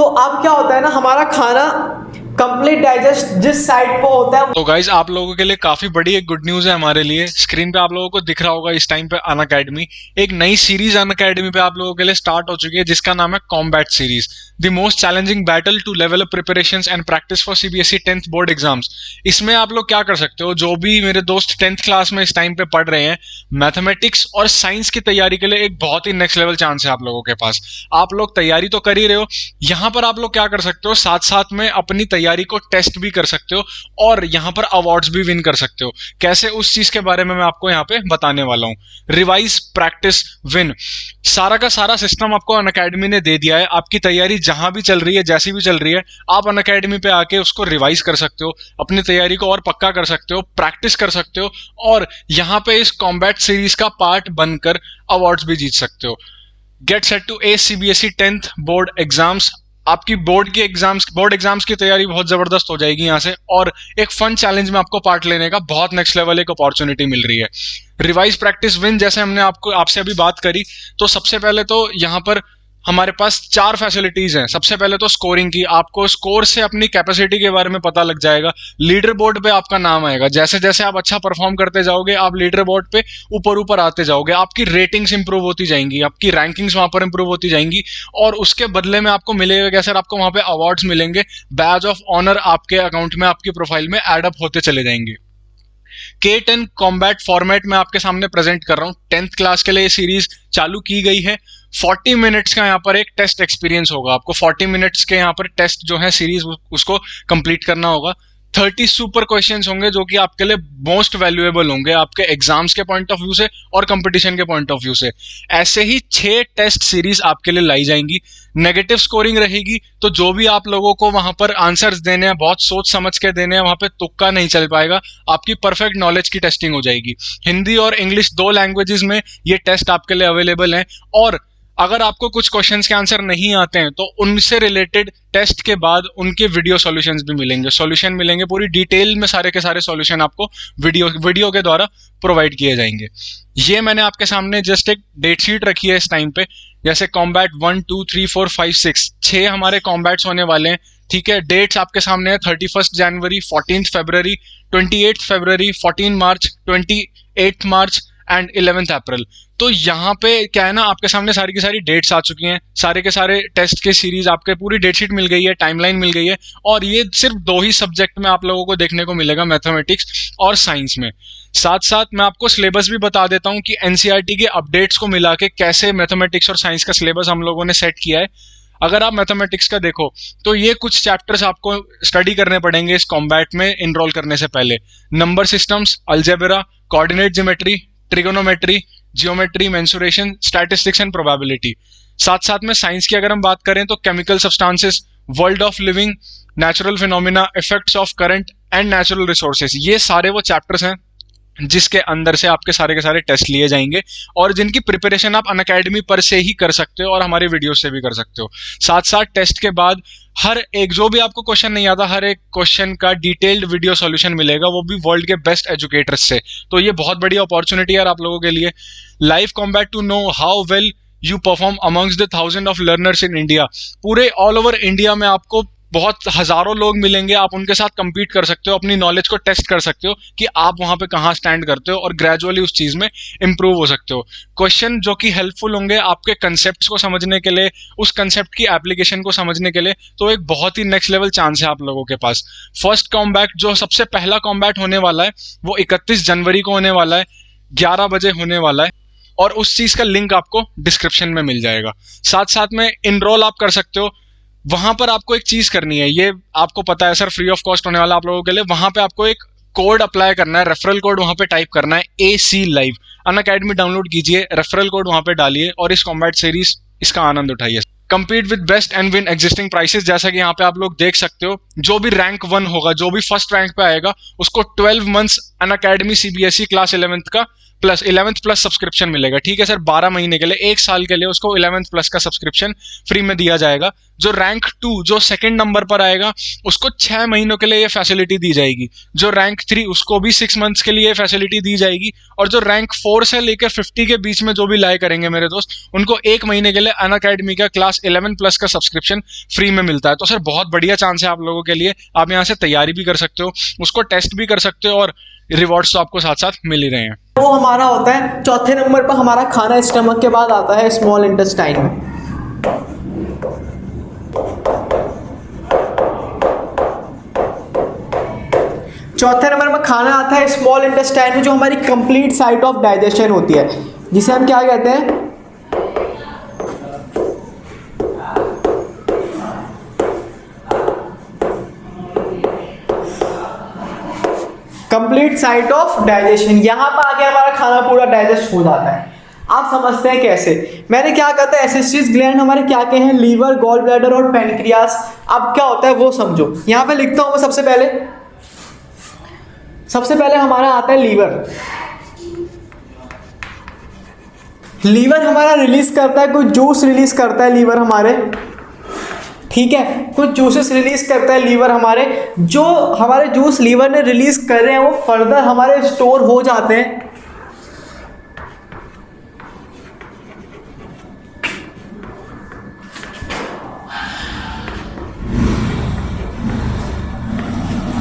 अब क्या होता है ना, हमारा खाना कंप्लीट डाइजेस्ट जिस साइड पे होता है। तो गाइज आप लोगों के लिए काफी बड़ी एक गुड न्यूज है हमारे लिए। स्क्रीन पे आप लोगों को दिख रहा होगा इस टाइम पे अनअकैडमी, एक नई सीरीज अनअकैडमी पे आप लोगों के लिए स्टार्ट हो चुकी है, जिसका नाम है combat series, the most challenging battle to level up preparations and practice for CBSE 10th board exams. इसमें आप लोग क्या कर सकते हो, जो भी मेरे दोस्त 10th क्लास में इस टाइम पे पढ़ रहे हैं, मैथमेटिक्स और साइंस की तैयारी के लिए एक बहुत ही नेक्स्ट लेवल चांस है आप लोगों के पास। आप लोग तैयारी तो कर ही रहे हो, यहाँ पर आप लोग क्या कर सकते हो, साथ साथ में अपनी तैयारी को टेस्ट भी कर सकते हो और यहाँ पर अवार्ड्स भी विन कर सकते हो। कैसे, उस चीज के बारे में मैं आपको यहाँ पे बताने वाला हूँ। रिवाइज, प्रैक्टिस, विन, सारा का सारा सिस्टम आपको अनअकैडमी ने दे दिया है। आपकी तैयारी जहां भी चल रही है, जैसी भी चल रही है, आप अनअकैडमी पे आके उसको रिवाइज कर सकते हो, अपनी तैयारी को और पक्का कर सकते हो, प्रैक्टिस कर सकते हो और यहाँ पे इस कॉम्बैट सीरीज का पार्ट बनकर अवार्ड्स भी जीत सकते हो। Get set to ace CBSE 10th board exams. आपकी बोर्ड एग्जाम्स की तैयारी बहुत जबरदस्त हो जाएगी यहाँ से, और एक फन चैलेंज में आपको पार्ट लेने का बहुत नेक्स्ट लेवल एक अपॉर्चुनिटी मिल रही है। रिवाइज, प्रैक्टिस, विन, जैसे हमने आपसे अभी बात करी, तो सबसे पहले तो यहाँ पर हमारे पास 4 फैसिलिटीज हैं। सबसे पहले तो स्कोरिंग की, आपको स्कोर से अपनी कैपेसिटी के बारे में पता लग जाएगा। लीडर बोर्ड पे आपका नाम आएगा, जैसे जैसे आप अच्छा परफॉर्म करते जाओगे आप लीडर बोर्ड पे ऊपर ऊपर आते जाओगे, आपकी रेटिंग्स इंप्रूव होती जाएंगी, आपकी रैंकिंग्स वहां पर इंप्रूव होती जाएंगी और उसके बदले में आपको मिलेगा क्या सर, आपको वहां पे अवार्ड्स मिलेंगे, बैज ऑफ ऑनर आपके अकाउंट में, आपकी प्रोफाइल में एड अप होते चले जाएंगे। K10 कॉम्बैट फॉर्मेट में आपके सामने प्रेजेंट कर रहा हूँ। 10th क्लास के लिए ये सीरीज चालू की गई है। 40 मिनट्स का यहाँ पर एक टेस्ट एक्सपीरियंस होगा। आपको 40 मिनट्स के यहाँ पर टेस्ट जो है सीरीज उसको कंप्लीट करना होगा। 30 सुपर क्वेश्चंस होंगे जो कि आपके लिए मोस्ट वैल्यूएबल होंगे, आपके एग्जाम्स के पॉइंट ऑफ व्यू से और कंपटीशन के पॉइंट ऑफ व्यू से। ऐसे ही 6 टेस्ट सीरीज आपके लिए लाई जाएंगी। नेगेटिव स्कोरिंग रहेगी, तो जो भी आप लोगों को वहां पर आंसर्स देने हैं बहुत सोच समझ के देने हैं, वहां पे तुक्का नहीं चल पाएगा, आपकी परफेक्ट नॉलेज की टेस्टिंग हो जाएगी। हिंदी और इंग्लिश 2 लैंग्वेजेस में ये टेस्ट आपके लिए अवेलेबल है। और अगर आपको कुछ क्वेश्चंस के आंसर नहीं आते हैं तो उनसे रिलेटेड टेस्ट के बाद उनके वीडियो सॉल्यूशंस भी मिलेंगे, सॉल्यूशन मिलेंगे, पूरी डिटेल में सारे के सारे सॉल्यूशन आपको वीडियो के द्वारा प्रोवाइड किए जाएंगे। ये मैंने आपके सामने जस्ट एक डेट शीट रखी है इस टाइम पे, जैसे कॉम्बैट 1 2 3 4 5 6 हमारे कॉम्बैट्स होने वाले हैं, ठीक है। डेट्स आपके सामने है 31 जनवरी, 14 फरवरी, 28 फरवरी, 14 मार्च, 28 मार्च एंड 11 अप्रैल। तो यहाँ पे क्या है ना, आपके सामने सारी की सारी डेट्स आ चुकी हैं, सारे के सारे टेस्ट के सीरीज आपके पूरी डेट शीट मिल गई है, टाइमलाइन मिल गई है। और ये सिर्फ 2 ही सब्जेक्ट में आप लोगों को देखने को मिलेगा, मैथमेटिक्स और साइंस में। साथ साथ मैं आपको सिलेबस भी बता देता हूँ कि NCERT के अपडेट्स को मिला के कैसे मैथमेटिक्स और साइंस का सिलेबस हम लोगों ने सेट किया है। अगर आप मैथमेटिक्स का देखो तो ये कुछ चैप्टर्स आपको स्टडी करने पड़ेंगे इस कॉम्बैट में इनरोल करने से पहले। Number systems, algebra, coordinate geometry, trigonometry, geometry, mensuration, statistics and probability. साथ साथ में साइंस की अगर हम बात करें तो chemical substances, world of living, natural phenomena, effects of current and natural resources, ये सारे वो चैप्टर्स हैं जिसके अंदर से आपके सारे के सारे टेस्ट लिए जाएंगे और जिनकी प्रिपरेशन आप अनअकैडमी पर से ही कर सकते हो और हमारे वीडियो से भी कर सकते हो। साथ साथ टेस्ट के बाद हर एक जो भी आपको क्वेश्चन नहीं आता, हर एक क्वेश्चन का डिटेल्ड वीडियो सॉल्यूशन मिलेगा, वो भी वर्ल्ड के बेस्ट एजुकेटर्स से। तो ये बहुत बड़ी अपॉर्चुनिटी है आप लोगों के लिए। Live combat to know how well you perform amongst the 1000 of learners in India. पूरे ऑल ओवर इंडिया में आपको बहुत हजारों लोग मिलेंगे, आप उनके साथ compete कर सकते हो, अपनी नॉलेज को टेस्ट कर सकते हो कि आप वहां पे कहाँ स्टैंड करते हो और ग्रेजुअली उस चीज में इंप्रूव हो सकते हो। क्वेश्चन जो कि हेल्पफुल होंगे आपके कंसेप्ट्स को समझने के लिए, उस कंसेप्ट की एप्लीकेशन को समझने के लिए। तो एक बहुत ही नेक्स्ट लेवल चांस है आप लोगों के पास। फर्स्ट कॉम्बैट, जो सबसे पहला कॉम्बैट होने वाला है, वो 31 जनवरी को होने वाला है, 11 बजे होने वाला है और उस चीज का लिंक आपको डिस्क्रिप्शन में मिल जाएगा। साथ साथ में इनरोल आप कर सकते हो। वहां पर आपको एक चीज करनी है, ये आपको पता है सर फ्री ऑफ कॉस्ट होने वाला आप लोगों के लिए। वहां पे आपको एक कोड अप्लाई करना है, रेफरल कोड वहां पे टाइप करना है AC Live। अनअकैडमी डाउनलोड कीजिए, रेफरल कोड वहां पे डालिए और इस कॉम्बैट सीरीज इसका आनंद उठाइए। compete with best and win existing prices। जैसा कि यहाँ पे आप लोग देख सकते हो, जो भी रैंक 1 होगा, जो भी फर्स्ट रैंक पे आएगा, उसको 12 months Unacademy CBSE class 11th का प्लस 11th प्लस सब्सक्रिप्शन मिलेगा। ठीक है सर, 12 महीने के लिए, 1 साल के लिए उसको 11th प्लस का सब्सक्रिप्शन फ्री में दिया जाएगा। जो रैंक 2 जो सेकंड नंबर पर आएगा, उसको 6 महीनों के लिए ये फैसिलिटी दी जाएगी। जो रैंक 3 उसको भी 6 मंथ्स के लिए फैसिलिटी दी जाएगी। और जो रैंक 4 से लेकर 50 के बीच में जो भी लाए करेंगे मेरे दोस्त, उनको 1 महीने के लिए अनअकैडमी का क्लास 11 प्लस का सब्सक्रिप्शन फ्री में मिलता है। तो सर बहुत बढ़िया चांस है आप लोगों के लिए। आप यहाँ से तैयारी भी कर सकते हो, उसको टेस्ट भी कर सकते हो और रिवॉर्ड्स तो आपको साथ साथ मिल ही रहे हैं। वो हमारा होता है चौथे नंबर पर, हमारा खाना स्टमक के बाद आता है स्मॉल इंटेस्टाइन में। चौथे नंबर पर खाना आता है स्मॉल इंटेस्टाइन में, जो हमारी कंप्लीट साइट ऑफ डाइजेशन होती है, जिसे हम क्या कहते हैं, कंप्लीट साइट ऑफ डाइजेशन। यहां पर आके हमारा खाना पूरा डाइजेस्ट हो जाता है। आप समझते हैं कैसे? मैंने क्या कहा था, एसेसिस ग्लैंड हमारे क्या क्या हैं, लीवर, गॉल ब्लैडर और पैनक्रियास। अब क्या होता है वो समझो। यहां पे लिखता हूं मैं सबसे पहले हमारा आता है लीवर। लीवर हमारा रिलीज करता है, कुछ जूस रिलीज करता है लीवर हमारे, ठीक है, कुछ जूसेस रिलीज करता है लीवर हमारे। जो हमारे जूस लीवर ने रिलीज कर रहे हैं वो फर्दर हमारे स्टोर हो जाते हैं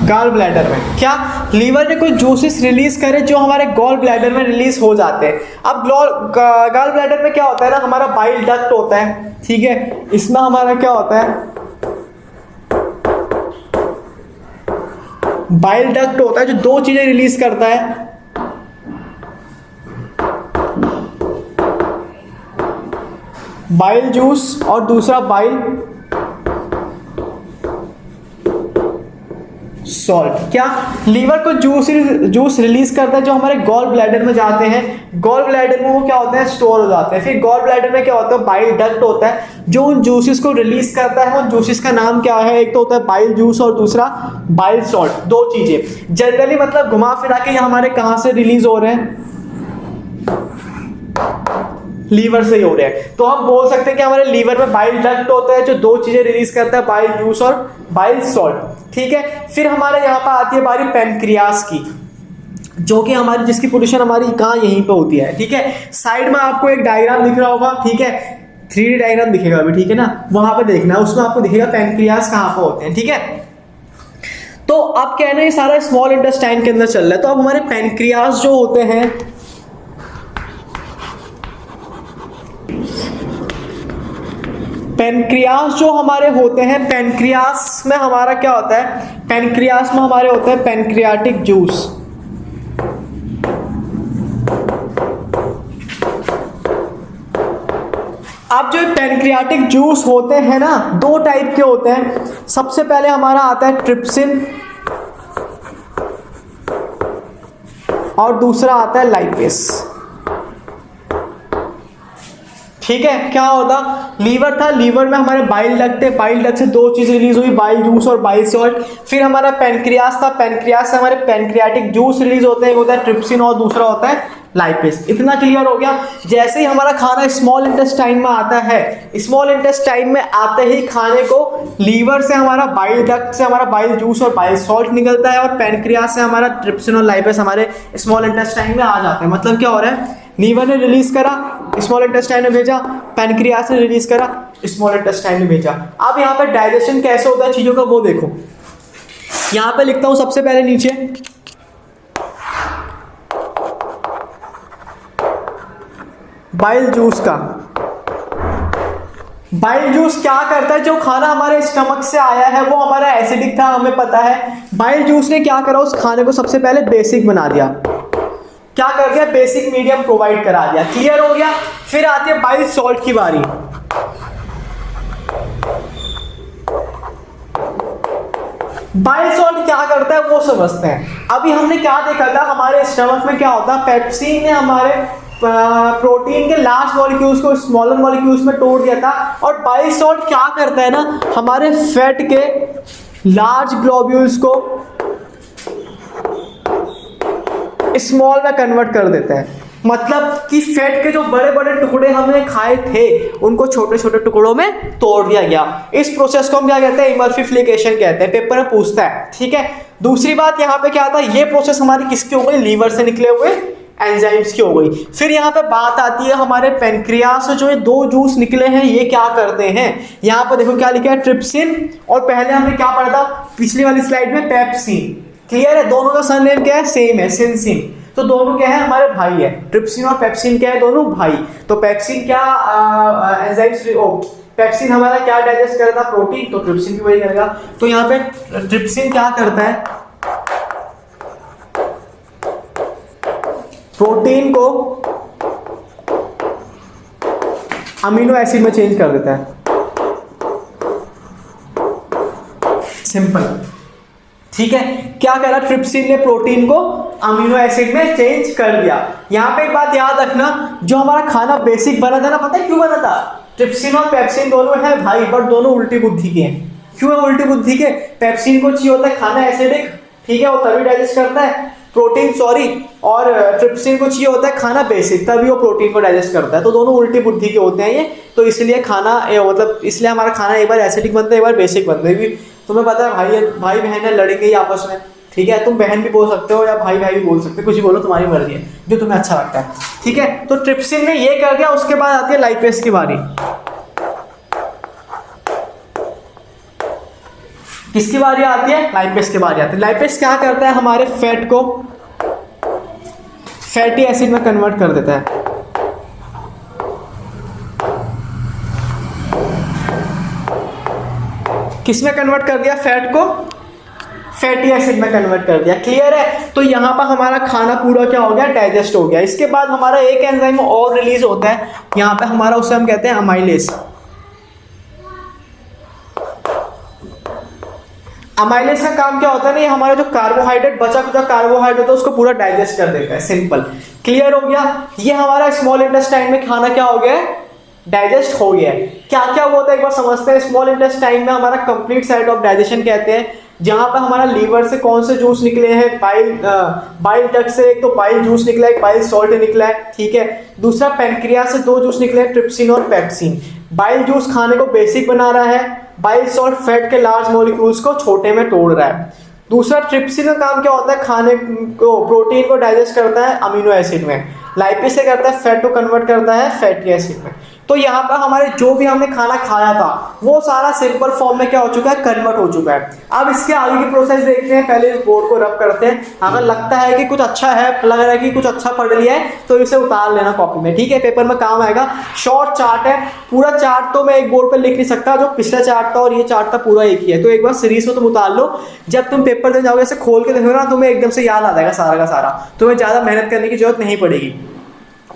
गॉल ब्लैडर में। क्या लीवर ने कुछ जूसेस रिलीज करे जो हमारे गॉल ब्लैडर में रिलीज हो जाते हैं। अब गॉल ब्लैडर में क्या होता है ना, हमारा बाइल डक्ट होता है, ठीक है, इसमें हमारा क्या होता है, बाइल डक्ट होता है जो 2 चीजें रिलीज करता है, बाइल जूस और दूसरा बाइल सॉल्ट। क्या लीवर को जूस रिलीज करता है जो हमारे गॉल ब्लैडर में जाते हैं। गॉल ब्लैडर में वो क्या होते हैं, स्टोर हो जाते हैं। फिर गॉल ब्लैडर में क्या होता है, बाइल डक्ट होता है जो उन जूसेस को रिलीज करता है। उन जूसेस का नाम क्या है, एक तो होता है बाइल जूस और दूसरा बाइल सॉल्ट। 2 चीजें जनरली मतलब घुमा फिरा के ये हमारे कहां से रिलीज हो रहे हैं, लीवर से ही हो रहे हैं। तो हम बोल सकते हैं कि हमारे लीवर में बाइल डक्ट होता है जो 2 चीजें रिलीज करता है, बाइल जूस और बाइल सॉल्ट, ठीक है। फिर हमारे यहाँ पर आती है बारी पैनक्रियास की, जो कि हमारी जिसकी पोजीशन हमारी कहाँ, यहीं पे होती है, ठीक है। साइड में आपको एक डायग्राम दिख रहा होगा, ठीक है, 3D डायग्राम दिखेगा अभी, ठीक है ना, वहां पे देखना, उसमें आपको दिखेगा पैनक्रियास कहाँ पे होते हैं, ठीक है। तो अब कहना है सारा स्मॉल इंटेस्टाइन के अंदर चल रहा है। तो अब हमारे पैनक्रियास जो होते हैं, पैनक्रियास जो हमारे होते हैं, पैनक्रियास में हमारा क्या होता है, पैनक्रियास में हमारे होते हैं पैनक्रियाटिक जूस। अब जो पैनक्रियाटिक जूस होते हैं ना, 2 टाइप के होते हैं। सबसे पहले हमारा आता है ट्रिप्सिन और दूसरा आता है लाइपेस। ठीक है, क्या होता, लीवर था, लीवर में हमारे बाइल डक्ट थे, बाइल डक्ट से दो चीज रिलीज हुई, बाइल जूस और बाइल सॉल्ट। फिर हमारा पेनक्रियास था, पेनक्रियास से हमारे पेनक्रियाटिक जूस रिलीज होते हैं, एक होता है ट्रिप्सिन और दूसरा होता है लाइपेस। इतना क्लियर हो गया। जैसे ही हमारा खाना स्मॉल इंटेस्टाइन में आता है, स्मॉल इंटेस्टाइन में आते ही खाने को लीवर से हमारा बाइल डक्ट से हमारा बाइल जूस और बाइल सॉल्ट निकलता है, और पेनक्रियास से हमारा ट्रिप्सिन और लाइपेस हमारे स्मॉल इंटेस्टाइन में आ जाते हैं। मतलब क्या हो रहा है, लीवर ने रिलीज करा, स्मॉल इंटेस्टाइन में भेजा, पेनक्रियास ने रिलीज करा, स्मॉल इंटेस्टाइन में भेजा। अब यहाँ पे डाइजेशन कैसे होता है चीजों का वो देखो। यहाँ पे लिखता हूं सबसे पहले नीचे, बाइल जूस का। बाइल जूस क्या करता है, जो खाना हमारे स्टमक से आया है वो हमारा एसिडिक था, हमें पता है। बाइल जूस ने क्या करा, उस खाने को सबसे पहले बेसिक बना दिया। क्या कर दिया, बेसिक मीडियम प्रोवाइड करा दिया। क्लियर हो गया। फिर आती है बाइल सॉल्ट की बारी। बाइल सॉल्ट क्या करता है वो समझते हैं। अभी हमने क्या देखा था, हमारे स्टमक में क्या होता है, पेप्सिन ने हमारे प्रोटीन के लार्ज मॉलिक्यूल्स को स्मॉलर मॉलिक्यूल्स में तोड़ दिया था, और बाइल सॉल्ट क्या करता है ना, हमारे फैट के लार्ज ग्लोब्यूल्स को स्मॉल में कन्वर्ट कर देता है। मतलब कि फैट के जो बड़े बड़े टुकड़े हमने खाए थे उनको छोटे छोटे टुकड़ों में तोड़ दिया गया। इस प्रोसेस को हम क्या कहते हैं, इमल्सिफिकेशन कहते हैं। पेपर में पूछता है, ठीक है। दूसरी बात यहाँ पे क्या आता है, ये प्रोसेस हमारी किसकी हो गई, लीवर से निकले हुए एंजाइम्स की हो गई। फिर यहाँ पे बात आती है हमारे पेनक्रियास से जो ये दो जूस निकले हैं ये क्या करते हैं। यहाँ पे देखो क्या लिखा है, ट्रिप्सिन, और पहले हमने क्या पढ़ा था पिछली वाली स्लाइड में, पेप्सिन। क्लियर है, दोनों का सरनेम क्या है, सेम है, सिनसिन। तो दोनों क्या है, हमारे भाई है। ट्रिप्सिन और पेप्सिन क्या है, दोनों भाई। तो पेप्सिन क्या एंजाइम्स, पेप्सिन हमारा क्या डाइजेस्ट करता है, प्रोटीन, तो ट्रिप्सिन भी वही करेगा। तो यहाँ पे ट्रिप्सिन क्या करता है, प्रोटीन को अमीनो एसिड में चेंज कर देता है। सिंपल, ठीक है। क्या करा, ट्रिप्सिन ने प्रोटीन को अमीनो एसिड में चेंज कर दिया। यहां पे एक बात याद रखना, जो हमारा खाना बेसिक बना था ना, पता है क्यों बना था, ट्रिप्सिन और पेप्सिन दोनों है भाई, बट दोनों उल्टी बुद्धि के हैं। क्यों है उल्टी बुद्धि के, पेप्सिन को चाहिए होता है खाना एसिडिक, ठीक है, वो तभी डाइजेस्ट करता है प्रोटीन, सॉरी, और ट्रिप्सिन को चाहिए होता है खाना बेसिक, तभी वो प्रोटीन को डाइजेस्ट करता है। तो दोनों उल्टी बुद्धि के होते हैं ये, तो इसलिए खाना मतलब इसलिए हमारा खाना एक बार एसिडिक बनता है, एक बार बेसिक बनता है। तुम्हें पता है भाई बहन है, लड़ेंगे ही आपस में, ठीक है। तुम बहन भी बोल सकते हो या भाई भी बोल सकते हो, कुछ भी बोलो, तुम्हारी मर्जी है, जो तुम्हें अच्छा लगता है, ठीक है। तो ट्रिप्सिन ने ये कर दिया। उसके बाद आती है लाइपेस की बारी। किसकी बारी आती है, लाइपेस की बारी आती है। लाइपेस क्या करता है, हमारे फैट को फैटी एसिड में कन्वर्ट कर देता है। किस में कन्वर्ट कर दिया, फैट को फैटी एसिड में कन्वर्ट कर दिया। क्लियर है। तो यहां पर हमारा खाना पूरा क्या हो गया, डाइजेस्ट हो गया। इसके बाद हमारा एक एंजाइम और रिलीज होता है यहां पे हमारा, उसे हम कहते हैं अमाइलेज। अमाइलेज का काम क्या होता है ना, ये हमारा जो कार्बोहाइड्रेट बचा खुचा कार्बोहाइड्रेट होता है उसको पूरा डाइजेस्ट कर देता है। सिंपल, क्लियर हो गया। ये हमारा स्मॉल इंटेस्टाइन में खाना क्या हो गया है, डाइजेस्ट हो गया है। क्या क्या होता है एक बार समझते हैं। स्मॉल इंटेस्टाइन में हमारा कंप्लीट साइट ऑफ डाइजेशन कहते हैं, जहां पर हमारा लीवर से कौन से जूस निकले हैं, बाइल डक्ट से एक तो बाइल जूस निकला है, एक बाइल सॉल्ट निकला है, ठीक है। दूसरा पेनक्रियास से दो जूस निकले हैं, ट्रिप्सिन और पेप्सिन। बाइल जूस खाने को बेसिक बना रहा है, बाइल सॉल्ट फैट के लार्ज मॉलिक्यूल्स को छोटे में तोड़ रहा है। दूसरा ट्रिप्सिन का काम क्या होता है, खाने को प्रोटीन को डाइजेस्ट करता है अमीनो एसिड में। लाइपेस से करता है फैट को कन्वर्ट करता है फैटी एसिड में। तो यहाँ पर हमारे जो भी हमने खाना खाया था वो सारा सिंपल फॉर्म में क्या हो चुका है, कन्वर्ट हो चुका है। अब इसके आगे की प्रोसेस देखते हैं। पहले इस बोर्ड को रब करते हैं। अगर लगता है कि कुछ अच्छा है, लग रहा है कि कुछ अच्छा पढ़ लिया है, तो इसे उतार लेना कॉपी में, ठीक है, पेपर में काम आएगा। शॉर्ट चार्ट है, पूरा चार्ट तो मैं एक बोर्ड पर लिख नहीं सकता, जो पिछला चार्ट था और ये चार्ट था पूरा एक ही है। तो एक बार सीरीज में तुम उतार लो, जब तुम पेपर देने जाओगे ऐसे खोल के देखोगे ना, तुम्हें एकदम से याद आ जाएगा सारा का सारा, तुम्हें ज़्यादा मेहनत करने की जरूरत नहीं पड़ेगी,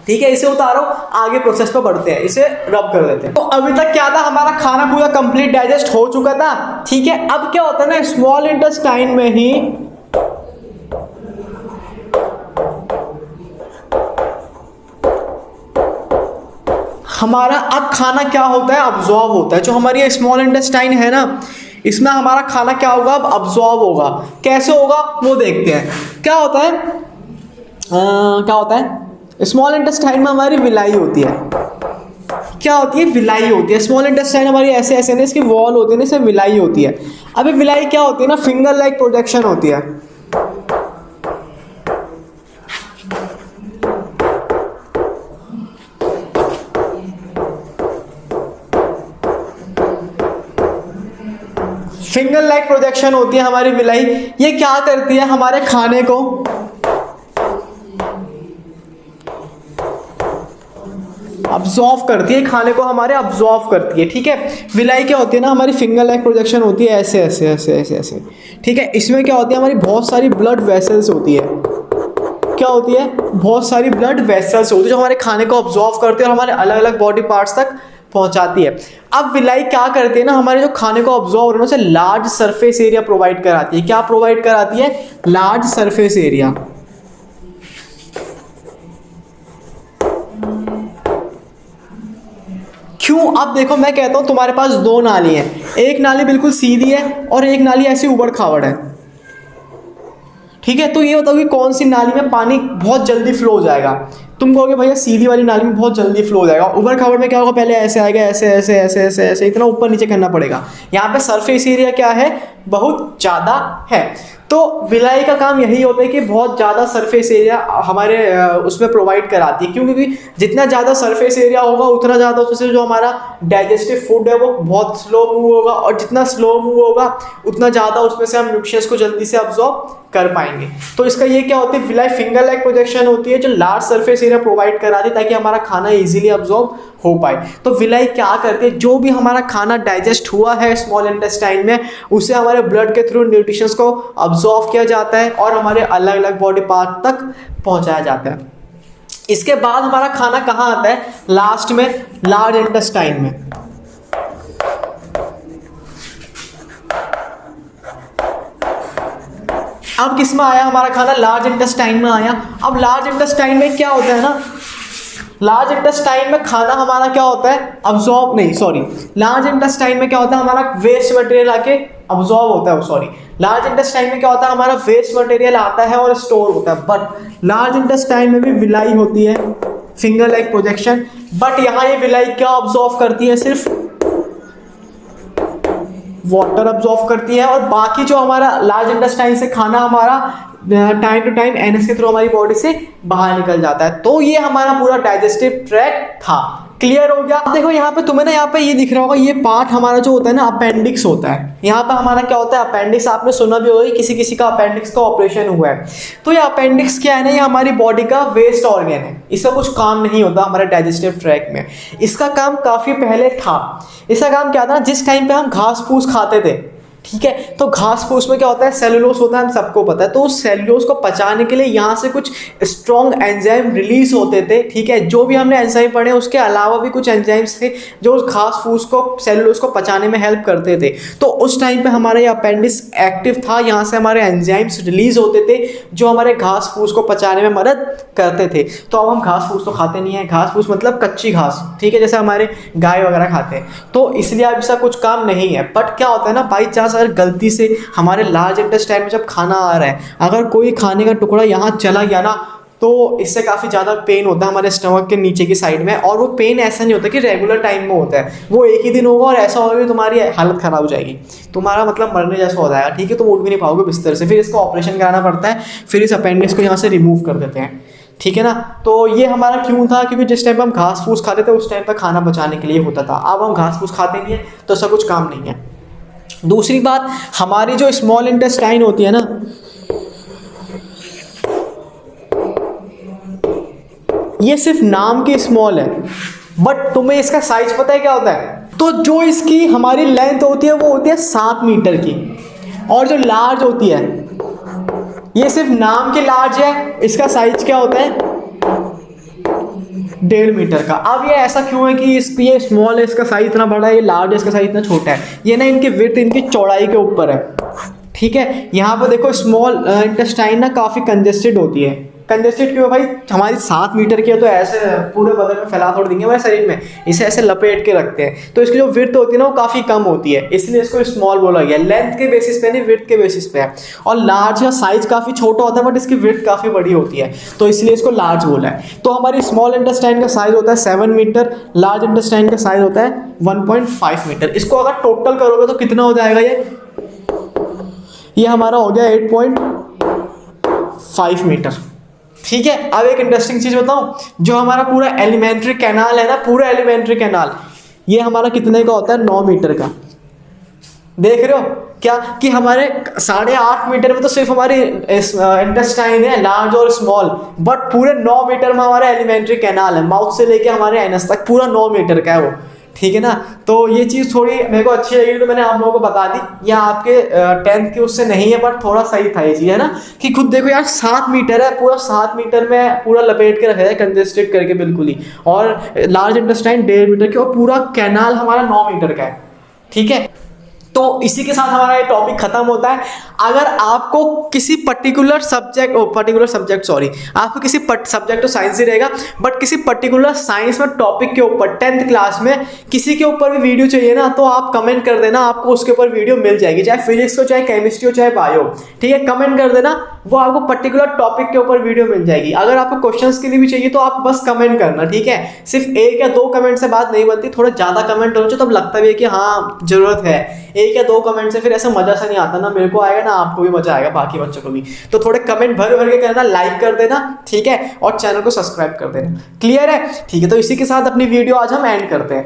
ठीक है। इसे उतारो, आगे प्रोसेस पर बढ़ते हैं, इसे रब कर देते हैं। तो अभी तक क्या था, हमारा खाना पूरा कंप्लीट डाइजेस्ट हो चुका था, ठीक है। अब क्या होता है ना, स्मॉल इंटेस्टाइन में ही हमारा अब खाना क्या होता है, अब्जॉर्ब होता है। जो हमारी स्मॉल इंटेस्टाइन है ना, इसमें हमारा खाना क्या होगा, अब अब्जॉर्ब होगा। कैसे होगा वो देखते हैं। क्या होता है, क्या होता है, स्मॉल इंटेस्टाइन में हमारी विलाई होती है। क्या होती है, विलाई होती है। स्मॉल इंटेस्टाइन हमारी ऐसे ऐसे ना, इसकी वॉल होती है ना, इसमें विलाई होती है। अभी विलाई क्या होती है ना, फिंगर लाइक प्रोजेक्शन होती है। फिंगर लाइक प्रोजेक्शन होती है हमारी विलाई। ये क्या करती है, हमारे खाने को अब्जॉर्व करती है, खाने को हमारे अब्जॉर्व करती है। ठीक है, विलाई क्या होती है ना, हमारी फिंगर लाइक प्रोजेक्शन होती है, ऐसे ऐसे ऐसे ऐसे ऐसे। ठीक है, इसमें क्या होती है, हमारी बहुत सारी ब्लड वेसल्स होती है। क्या होती है, बहुत सारी ब्लड वेसल्स होती है जो हमारे खाने को अब्जॉर्व करती है और हमारे अलग अलग बॉडी पार्ट्स तक पहुंचाती है। अब विलाई क्या करती है ना, हमारे जो खाने को अब्जॉर्व होने से लार्ज सरफेस एरिया प्रोवाइड कराती है। क्या प्रोवाइड कराती है, लार्ज सरफेस एरिया। क्यों, अब देखो मैं कहता हूं तुम्हारे पास दो नाली है, एक नाली बिल्कुल सीधी है और एक नाली ऐसी उबड़ खाबड़ है। ठीक है, तो ये बताओ कि कौन सी नाली में पानी बहुत जल्दी फ्लो हो जाएगा। तुम कहोगे भैया सीधी वाली नाली में बहुत जल्दी फ्लो हो जाएगा। उबड़ खाबड़ में क्या होगा, पहले ऐसे आएगा, ऐसे ऐसे ऐसे ऐसे ऐसे, इतना ऊपर नीचे करना पड़ेगा। यहाँ पे सरफेस एरिया क्या है, बहुत ज़्यादा है। तो विलाई का काम यही होता है कि बहुत ज़्यादा सरफेस एरिया हमारे उसमें प्रोवाइड कराती है। क्यों, क्योंकि जितना ज़्यादा सरफेस एरिया होगा उतना ज़्यादा उसमें जो हमारा डाइजेस्टिव फूड है वो बहुत स्लो मूव होगा, और जितना स्लो मूव होगा उतना ज़्यादा उसमें से हम न्यूट्रिशंस को जल्दी से अब्जॉर्ब कर पाएंगे। तो इसका ये क्या होती है, विलाई फिंगर लाइक प्रोजेक्शन होती है जो लार्ज सरफेस एरिया प्रोवाइड कराती है ताकि हमारा खाना इजीली अब्जॉर्ब हो पाए। तो विलाई क्या करती है, जो भी हमारा खाना डाइजेस्ट हुआ है स्मॉल इंटेस्टाइन में, उसे हमारे ब्लड के थ्रू न्यूट्रिशंस को अब्जॉर्ब किया जाता है और हमारे अलग अलग बॉडी पार्ट तक पहुंचाया जाता है। इसके बाद हमारा खाना कहाँ आता है, लास्ट में लार्ज इंटेस्टाइन में। अब किस में आया हमारा खाना, लार्ज इंटेस्टाइन में आया। अब लार्ज इंटेस्टाइन में क्या होता है ना, लार्ज इंटेस्टाइन में खाना हमारा क्या होता है, अब्जॉर्ब नहीं, सॉरी, लार्ज इंटेस्टाइन में क्या होता है, हमारा वेस्ट मटेरियल आके अब्जॉर्ब होता है। सॉरी, लार्ज इंटेस्टाइन में क्या होता है, हमारा वेस्ट मटेरियल आता है और स्टोर होता है। बट लार्ज इंटेस्टाइन में भी विलाई होती है, फिंगर लाइक प्रोजेक्शन। बट यहाँ ये विलाई क्या अब्जॉर्ब करती है, सिर्फ वाटर अब्जॉर्ब करती है, और बाकी जो हमारा लार्ज इंटेस्टाइन से खाना हमारा टाइम टू टाइम एनएस के थ्रू हमारी बॉडी से बाहर निकल जाता है। तो ये हमारा पूरा डाइजेस्टिव ट्रैक्ट था। क्लियर हो गया। देखो यहाँ पे तुम्हें ना, यहाँ पे ये दिख रहा होगा, ये पार्ट हमारा जो होता है ना, अपेंडिक्स होता है। यहाँ पे हमारा क्या होता है, अपेंडिक्स। आपने सुना भी होगा किसी किसी का अपेंडिक्स का ऑपरेशन हुआ है। तो ये अपेंडिक्स क्या है ना, ये हमारी बॉडी का वेस्ट ऑर्गन है। इसका कुछ काम नहीं होता हमारे डाइजेस्टिव ट्रैक्ट में। इसका काम काफी पहले था। इसका काम क्या था, जिस टाइम पे हम घास फूस खाते थे, ठीक है, तो घास फूस में क्या होता है, सेलुलोज होता है, हम सबको पता है। तो उस सेलुलोज को पचाने के लिए यहाँ से कुछ स्ट्रॉन्ग एंजाइम रिलीज होते थे। ठीक है, जो भी हमने एंजाइम पढ़े उसके अलावा भी कुछ एंजाइम्स थे जो उस घास फूस को, सेलुलोज को पचाने में हेल्प करते थे। तो उस टाइम पे हमारा ये अपेंडिक्स एक्टिव था। यहाँ से हमारे एंजाइम्स रिलीज होते थे जो हमारे घास फूस को पचाने में मदद करते थे। तो अब हम घास फूस तो खाते नहीं है। घास फूस मतलब कच्ची घास, ठीक है, जैसे हमारे गाय वगैरह खाते हैं। तो इसलिए अब इसका कुछ काम नहीं है। बट क्या होता है ना, बाई चांस अगर गलती से हमारे लार्ज इंटेस्टाइन में जब खाना आ रहा है, अगर कोई खाने का टुकड़ा यहाँ चला गया ना, तो इससे काफ़ी ज़्यादा पेन होता है हमारे स्टमक के नीचे की साइड में। और वो पेन ऐसा नहीं होता कि रेगुलर टाइम में होता है, वो एक ही दिन होगा और ऐसा होगा कि तुम्हारी हालत ख़राब हो जाएगी, तुम्हारा मतलब मरने जैसा हो जाएगा। ठीक है, तुम उठ भी नहीं पाओगे बिस्तर से। फिर इसका ऑपरेशन कराना पड़ता है, फिर इस अपेंडिक्स को यहाँ से रिमूव कर देते हैं। ठीक है ना। तो ये हमारा क्यों था, क्योंकि जिस टाइम पर हम घास फूस खाते थे उस टाइम पर खाना बचाने के लिए होता था। अब हम घास फूस खाते नहीं है तो ऐसा कुछ काम नहीं है। दूसरी बात, हमारी जो स्मॉल इंटेस्टाइन होती है ना, ये सिर्फ नाम की स्मॉल है, बट तुम्हें इसका साइज पता है क्या होता है? तो जो इसकी हमारी लेंथ होती है वो होती है 7 मीटर की, और जो लार्ज होती है ये सिर्फ नाम की लार्ज है, इसका साइज क्या होता है 1.5 मीटर का। अब ये ऐसा क्यों है कि ये स्मॉल है, इसका साइज इतना बड़ा है, ये लार्ज है, इसका साइज इतना छोटा है? ये ना इनकी विड्थ, इनकी चौड़ाई के ऊपर है। ठीक है, यहाँ पर देखो स्मॉल इंटेस्टाइन ना काफ़ी कंजेस्टेड होती है, कंजेस्टेड क्यों है भाई, हमारी 7 मीटर की है तो ऐसे पूरे बदन में फैला थोड़ देंगे हमारे शरीर में, इसे ऐसे लपेट के रखते हैं, तो इसकी जो विड्थ होती है ना वो काफ़ी कम होती है, इसलिए इसको स्मॉल बोला गया। लेंथ के बेसिस पे नहीं, विड्थ के बेसिस पे है। और लार्ज का साइज काफ़ी छोटा होता है बट इसकी विड्थ काफ़ी बड़ी होती है, तो इसलिए इसको लार्ज बोला है। तो हमारी स्मॉल इंटेस्टाइन का साइज होता है 7 मीटर, लार्ज इंटेस्टाइन का साइज होता है 1.5 मीटर। इसको अगर टोटल करोगे तो कितना हो जाएगा, ये हमारा हो गया 8.5 मीटर। ठीक है, अब एक इंटरेस्टिंग चीज बताऊं, जो हमारा पूरा एलिमेंट्री कैनाल है ना, पूरा एलिमेंट्री कैनाल ये हमारा कितने का होता है, 9 मीटर का। देख रहे हो क्या कि हमारे 8.5 मीटर में तो सिर्फ हमारी इंटेस्टाइन है लार्ज और स्मॉल, बट पूरे 9 मीटर में हमारा एलिमेंट्री कैनाल है, माउथ से लेके हमारे एनस तक पूरा 9 मीटर का है वो। ठीक है ना, तो ये चीज़ थोड़ी मेरे को अच्छी लगी तो मैंने आप लोगों को बता दी। ये आपके 10th के उससे नहीं है बट थोड़ा सही था ये चीज़, है ना, कि खुद देखो यार 7 मीटर है, पूरा 7 मीटर में पूरा लपेट के रखा है कंजेस्टेड करके बिल्कुल ही, और लार्ज इंटेस्टाइन 1.5 मीटर की, और पूरा कैनाल हमारा 9 मीटर का है। ठीक है, तो इसी के साथ हमारा ये टॉपिक खत्म होता है। अगर आपको किसी पर्टिकुलर सब्जेक्ट आपको किसी सब्जेक्ट तो साइंस ही रहेगा, बट किसी पर्टिकुलर साइंस में टॉपिक के ऊपर 10th क्लास में किसी के ऊपर भी वीडियो चाहिए ना, तो आप कमेंट कर देना, आपको उसके ऊपर वीडियो मिल जाएगी, चाहे फिजिक्स हो, चाहे केमिस्ट्री हो, चाहे बायो। ठीक है, कमेंट कर देना, वो आपको पर्टिकुलर टॉपिक के ऊपर वीडियो मिल जाएगी। अगर आपको क्वेश्चंस के लिए भी चाहिए तो आप बस कमेंट करना। ठीक है, सिर्फ 1 या 2 कमेंट से बात नहीं बनती, थोड़ा ज़्यादा कमेंट होना चाहिए, तब लगता भी है कि हाँ जरूरत है। 1 या 2 कमेंट से फिर ऐसा मजा सा नहीं आता ना, मेरे को आएगा ना, आपको भी मजा आएगा, बाकी बच्चों को भी। तो थोड़े कमेंट भर भर के करना, लाइक कर देना, ठीक है, और चैनल को सब्सक्राइब कर देना। क्लियर है? ठीक है, तो इसी के साथ अपनी वीडियो आज हम एंड करते हैं।